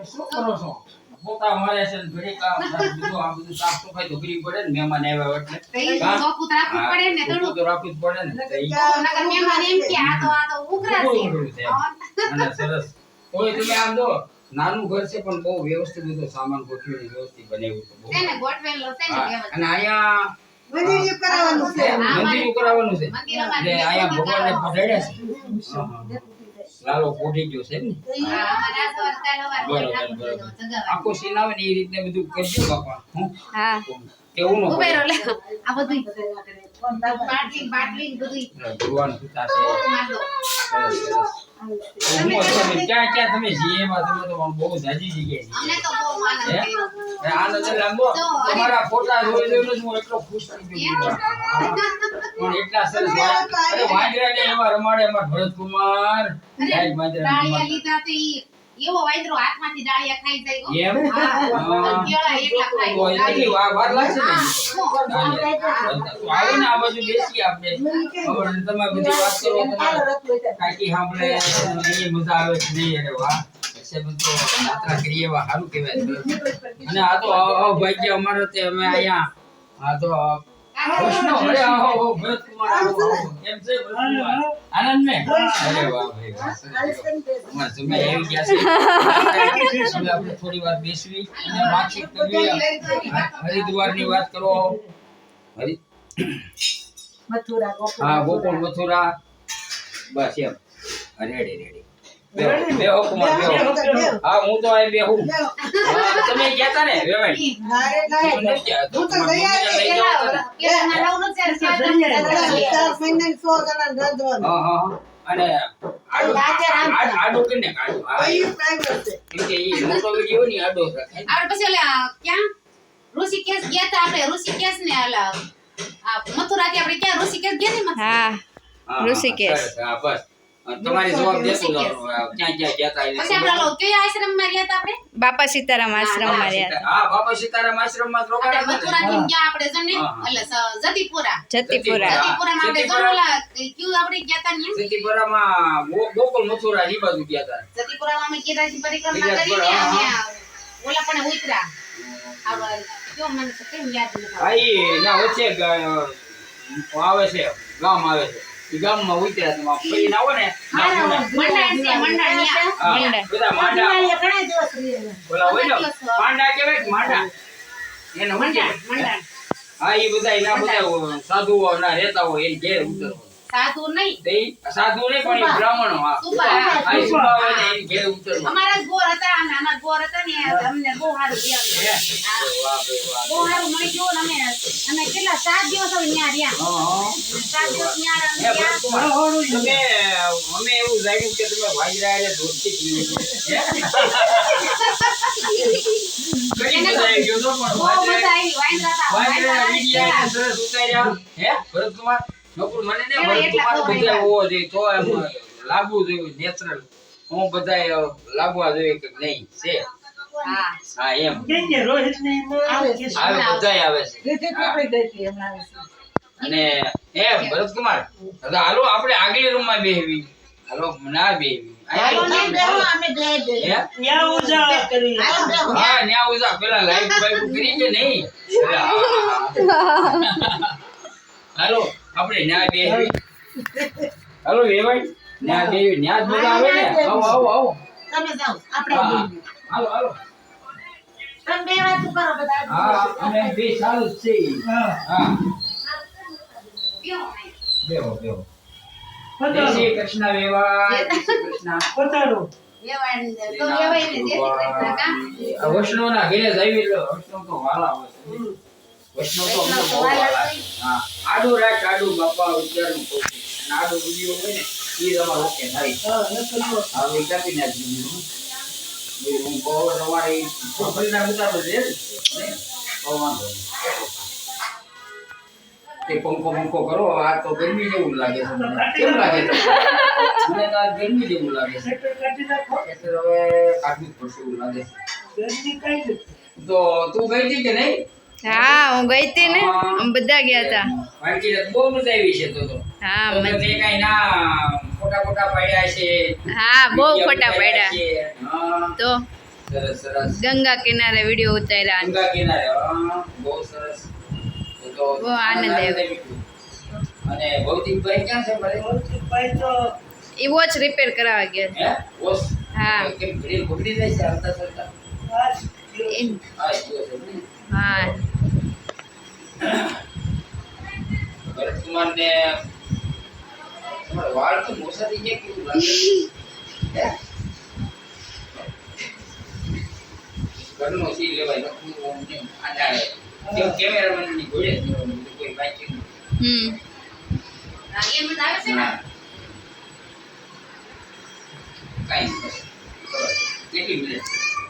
શું કરો છો? પોતા મારે છે ને ઘડી કામ બીજું આ બધું સાફ સફાઈ તો કરવી પડે ને મહેમાન આવ્યા એટલે ચોખ્ખું રાખવું પડે ને ચોખ્ખું તો રાખવું જ પડે ને તો ઈ નકર મહેમાન એમ કે આ તો ઉઘરા છે. ઉઘરું છે. અને સરસ તોય તમે આમ જો નાનું ઘર છે પણ બહુ વ્યવસ્થિત બધો સામાન ગોઠવીને વ્યવસ્થિત બનાવ્યું છે બહુ. છે ને ગોઠવેલો છે ને હા, વ્યવસ્થિત. અને અહીંયા મંદિર કરાવવાનું છે. મંદિર કરાવવાનું છે મંદિર અમારે જે અહીંયા ભગવાનને પધાર્યા છે. લાલો પોઢી ગયો છે ને હા, અમારે આ સવાર કાલ સવાર બરોબર, ઠાકોર બરોબર. જગાવવાનું. આખો સીન આવે ને એ રીતને બધું કરજો બાપા હું હા કેવું ન ઉભેરો પડે લે આ બધું બાટલી બધું ભગવાન પિતા છે માર દો. સરસ, સરસ. હું તમે ક્યાં ક્યાં તમે જીએમાં તમે તો બહુ જાજી જગ્યાએ અમને જીએ. તો બહુ આનંદ હે? થયો. એ આનંદ લાગો તમારા ફોટા જોઈ જોઈને જ હું એટલો ખુશ થઈ ગયો પણ એટલા સરસ અરે વાંદરાને એવા રમાડે અમાર ભરતકુમાર રાજ વાંદરાને ડાળિયા રમાડે. લીધા તો ઈ એવો વાંદરો હાથમાંથી ડાળિયા ખાઈ જાય હો. એમ? હા, હા. કેળા એટલા ખાય. તો એટલી વાર લાગશે ને હા, તો આવો ને આ બાજુ બેસીએ આપણે ખબર ને તમે બધી વાત કરો તમારે કાકી સાંભળે એની મજા આવે છે નહીં અરે વાહ છે બધું યાત્રા કરીએ એવા સારું કહેવાય અને આ તો અભાગ્ય અમારે તે અમે અહીંયા આ તો કૃષ્ણ અરે આવો ભરતકુમાર આવો કેમ છે ભરતકુમાર આનંદ ને અરે વાહ ભાઈ વાહ અમાર તમે આવી ગયા છે હવે આપણે થોડી વાર બેસવી અને વાતચીત કરવી હરિદ્વારની વાત કરો મથુરા હા ગોકુળ મથુરા બસ એમ રેડી રેડી બેહો કુમાર બેહો હા હું તો અહીં બેહું તમે ગયા તા ને વેવાઈ હું નથી ગયા તો હું તો તમારા ગયા મમ્મીને લઈ ગયા હતા ને? પેલા નવનો છે, ચાર ચાર મહિના 100 જણા રાંધવાનું. હા હા અને આડો કેને કાઢો હા અહીં private છે. કેમ કે ઈ મોટો વિડિયો ની આડો રખાય આપણે પછી ઓલા ક્યાં ઋષિકેશ ગયા તા આપણે ઋષિકેશ ને ઓલા આ મથુરા થી આપણે ક્યાં ઋષિકેશ ગયા ને મથુરા? હા હા, ઋષિકેશ. સરસ, હા બસ તમારી જવાબ દેતું જાવ ક્યાં ક્યાં ગયા તા પછી આપણે ઓલો કયા આશ્રમ માં ગયા તા આપણે બાપા સીતારામ આશ્રમમાં રહ્યા હતા. હા બાપા સીતારામ આશ્રમ માં રોકાણા આપણે હતા મથુરા ને? થી ગયા આપણે જને હા, હા. એટલે જતીપુરા જતીપુરા હા. જતીપુરા માં આપણે જતીપુરા. જનોલા ક્યુ આપણે ગયા તા ને સિટીપુરામાં ગોકુળ મથુરા ની બાજુ ગયા તા જતીપુરા માં અમે કેદારજી પરિક્રમા કેદારજી, કરીને હા, અમે હા. ઓલા પણ ઉતરા આ કયો મને તો કેમ યાદ નથી હા ઈ ના વચ્ચે આવે છે ગામ આવે છે ઈ ગામમાં ઉતર્યા તમે ફરીને આવો ને ના મંડાણ છે મંડાણ ન્યા. હા, બધા માંડા ઘણા દિવસ રહ્યા. બોલા હોય ને માંડા કહેવાય કે માંડા એને શું મંડાણ કહેવાય? મંડાણ હા ઈ બધા એના બધા સાધુઓ ના રહેતા હોય એ ઘેર ઉતરવા સાધુ નહીં તે સાધુ નહીં પણ ઈ બ્રાહ્મણો હા સુપા. હા ઈ સુપા હોય ને એની ઘેર ઉતરવા અમારા ગોર હતા નાના ગોર હતા ને અમને બહુ સારું થયું. વાહ ભાઈ વાહ બહુ સારું મળી ગયું ને અમે કેટલા 7 દિવસ હવે ન્યા રહ્યા. હા 7 દિવસ ન્યા હે રહ્યા. ભરતકુમાર, તમે અમે એવું જાણ્યું કે તમે વાંદરા હારે દોસ્તી કરી છે. ઘણી મજા આવી ગયો તો પણ બહુ મજા આવી વાંદરા હતા. વાંદરાના વિડિયા વાંદરા સરસ ઉતાર્યા. હે ભરતકુમાર નકુર મને ને એવા એટલા ભરતકુમાર બધા હોવો જોઈએ તો એમ લાગવું જોઈએ નેચરલ હું બધા લાગવા જોઈએ કે નહીં છે હા હા એમ આવે છે. આવે બધાય આવે છે રીતિ પકડી ગઈ હતી હમણાં આવે છે. અને હે ભરતકુમાર હવે હાલો આપણે આગલી રૂમ માં બેહવી હાલો ના બેહવી હાલો ને બેહો, અમે બે બે. હે હાલો બેહો. હા ન્યા ઉજા પેલા લાઈટ બાઈટ કરી કે નહીં પેલા, હાલો આપણે ન્યા બેહવી હાલો વેવાઈ ન્યા બેહવી ન્યા જ મજા આવે ને આવો આવો આવો તમે જાઓ, આપણે હા, બેહીએ. હાલો હાલો તમે બે વાતું કરો બધા. હા અમે બે સારું જ છે હા કયો બેહો બેહો જય શ્રી કૃષ્ણ વેવાઈ જય શ્રી કૃષ્ણ વેવાણ તો વેવાય ને જય શ્રી કૃષ્ણ કા આ વૈષ્ણવના ઘરે જ આવી એટલે વૈષ્ણવ તો વાલા હોય છે. વૈષ્ણવ તો અમને બહુ વાલા છે. હા આડું રાખ આડું બાપા ઉચ્ચારનું કહું છું. અને આડું વિડીયો હોય ને ઈ તમારે ઓકે થાય હવે કાપી નાખી હું બહુ તમારે ફરીના ઉતારો છે ને તો વાંધો નહીં. તે પંખો કરો આ તો ગરમી જેવું લાગે છે મને. કેમ લાગે છે મને તો આ ગરમી જેવું લાગે છે એટલે હવે કાઢવું જ પડશે એવું લાગે છે. તો તું ગઈ હતી કે નહીં હા હું ગઈ હતી ને અમે બધા ગયા હતા. વાંચીને બહુ મજા આવી છે તો હા તો મેં કાંઈ ના ફોટા પાડ્યા છે હા બહુ વિડીયો ફોટા ઉતાર્યા પાડ્યા છે. હા તો સરસ સરસ ગંગા કિનારે વિડીયો ઉતાર્યા ગંગા કિનારે હા બહુ સરસ તો બહુ આનંદ આવ્યો. અને ભૌતિકભાઈ ક્યાં છે મારે એ વોચ રિપેર કરાવવા ગયા હે ઓસ હા. કેમ ઘડી બગડી જાય છે આવતા સરતા એ- હા જો છે ને હા ભરતકુમાર ને તમારા વાળ તો મોસા થઈ ગયા કેવું લાગે હે ઘરનો સી લેવાય નકરું ઓમ કેમ આડા કેમ કેમેરામેન ની ઘોડે જ ન કોઈ બાકી હા, એમ જ આવે છે ને ના કાઈ નહીં બસ. કેટલી મિનિટ